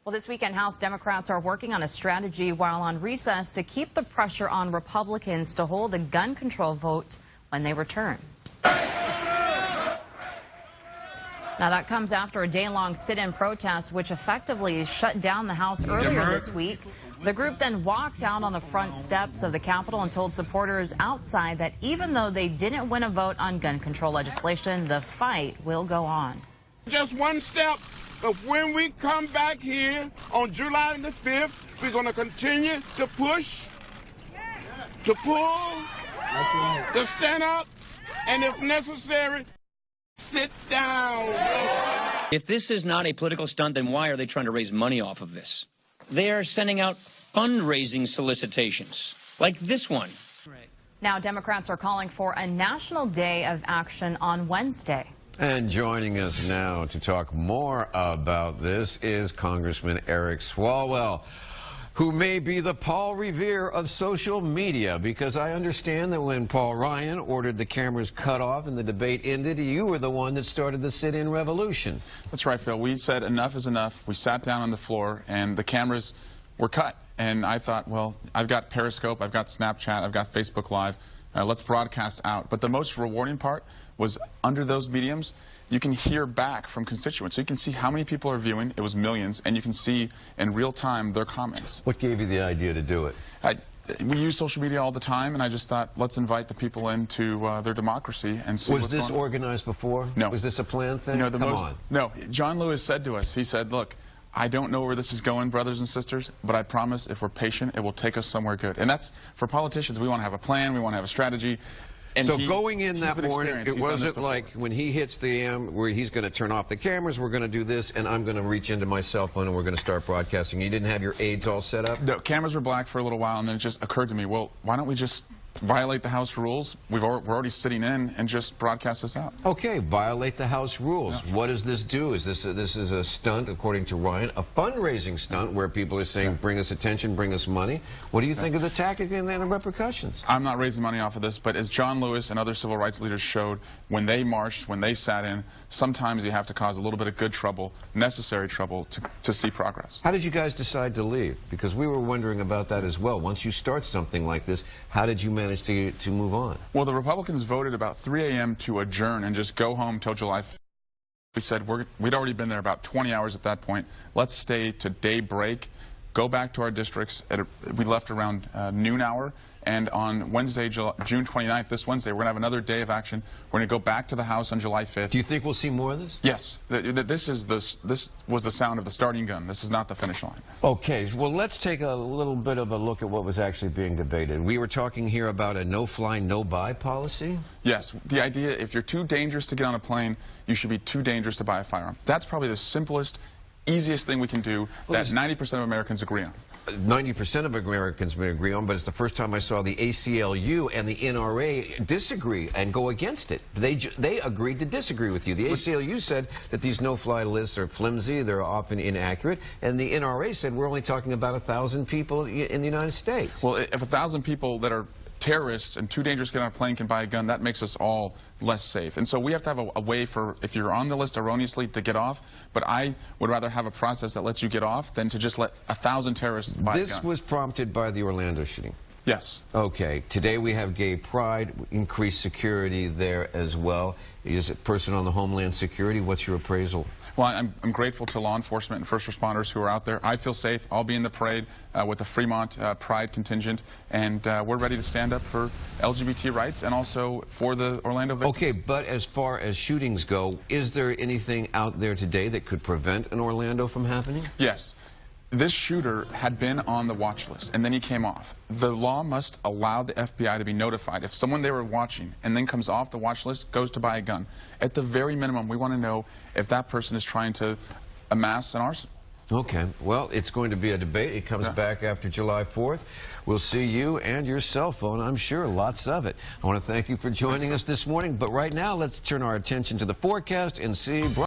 Well, this weekend, House Democrats are working on a strategy while on recess to keep the pressure on Republicans to hold a gun control vote when they return. Now, that comes after a day-long sit-in protest, which effectively shut down the House earlier this week. The group then walked out on the front steps of the Capitol and told supporters outside that even though they didn't win a vote on gun control legislation, the fight will go on. Just one step, but when we come back here on July the 5th, we're going to continue to push, to pull, to stand up, and if necessary, sit down. If this is not a political stunt, then why are they trying to raise money off of this? They are sending out fundraising solicitations, like this one. Now, Democrats are calling for a national day of action on Wednesday. And joining us now to talk more about this is Congressman Eric Swalwell, who may be the Paul Revere of social media, because I understand that when Paul Ryan ordered the cameras cut off and the debate ended, you were the one that started the sit-in revolution. That's right, Phil. We said enough is enough. We sat down on the floor and the cameras were cut. And I thought, well, I've got Periscope, I've got Snapchat, I've got Facebook Live. Let's broadcast out. But the most rewarding part was under those mediums, you can hear back from constituents. So you can see how many people are viewing. It was millions. And you can see in real time their comments. What gave you the idea to do it? We use social media all the time, and I just thought, let's invite the people into their democracy and see what's going on. Was this organized before? No. Was this a planned thing? You know, Come on. No. John Lewis said to us, he said, look, I don't know where this is going, brothers and sisters, but I promise if we're patient, it will take us somewhere good. And that's, for politicians, we want to have a plan, we want to have a strategy. And so going in that morning, it wasn't like when he hits the where he's going to turn off the cameras, we're going to do this, and I'm going to reach into my cell phone and we're going to start broadcasting. You didn't have your aides all set up? No, cameras were black for a little while, and then it just occurred to me, well, why don't we just violate the House rules? We're already sitting in and just broadcast this out. Okay, violate the House rules. Yeah. What does this do? Is this is a stunt, according to Ryan, a fundraising stunt where people are saying, bring us attention, bring us money. What do you think of the tactic and the repercussions? I'm not raising money off of this, but as John Lewis and other civil rights leaders showed, when they marched, when they sat in, sometimes you have to cause a little bit of good trouble, necessary trouble, to see progress. How did you guys decide to leave? Because we were wondering about that as well. Once you start something like this, how did you manage to move on? Well, the Republicans voted about 3 a.m. to adjourn and just go home till July 5th. We said we'd already been there about 20 hours at that point. Let's stay to daybreak, go back to our districts. We left around noon hour. And on Wednesday, June 29th, this Wednesday, we're going to have another day of action. We're going to go back to the House on July 5th. Do you think we'll see more of this? Yes. This was the sound of the starting gun. This is not the finish line. Okay. Well, let's take a little bit of a look at what was actually being debated. We were talking here about a no-fly, no-buy policy? Yes. The idea, if you're too dangerous to get on a plane, you should be too dangerous to buy a firearm. That's probably the simplest, easiest thing we can do that 90% of Americans agree on. 90% of Americans may agree on, but it's the first time I saw the ACLU and the NRA disagree and go against it. They agreed to disagree with you. The ACLU said that these no-fly lists are flimsy, they're often inaccurate, and the NRA said we're only talking about 1,000 people in the United States. Well, if 1,000 people that are terrorists and too dangerous to get on a plane can buy a gun, that makes us all less safe. And so we have to have a way for, if you're on the list erroneously, to get off. But I would rather have a process that lets you get off than to just let 1,000 terrorists buy a gun. This was prompted by the Orlando shooting. Yes. Okay. Today we have gay pride, increased security there as well. Is it person on the Homeland Security? What's your appraisal? Well, I'm grateful to law enforcement and first responders who are out there. I feel safe. I'll be in the parade with the Fremont Pride contingent, and we're ready to stand up for LGBT rights and also for the Orlando victims. Okay, but as far as shootings go, is there anything out there today that could prevent an Orlando from happening? Yes. This shooter had been on the watch list, and then he came off. The law must allow the FBI to be notified if someone they were watching and then comes off the watch list, goes to buy a gun. At the very minimum, we want to know if that person is trying to amass an arsenal. Okay. Well, it's going to be a debate. It comes back after July 4th. We'll see you and your cell phone, I'm sure, lots of it. I want to thank you for joining us this morning. But right now, let's turn our attention to the forecast and see...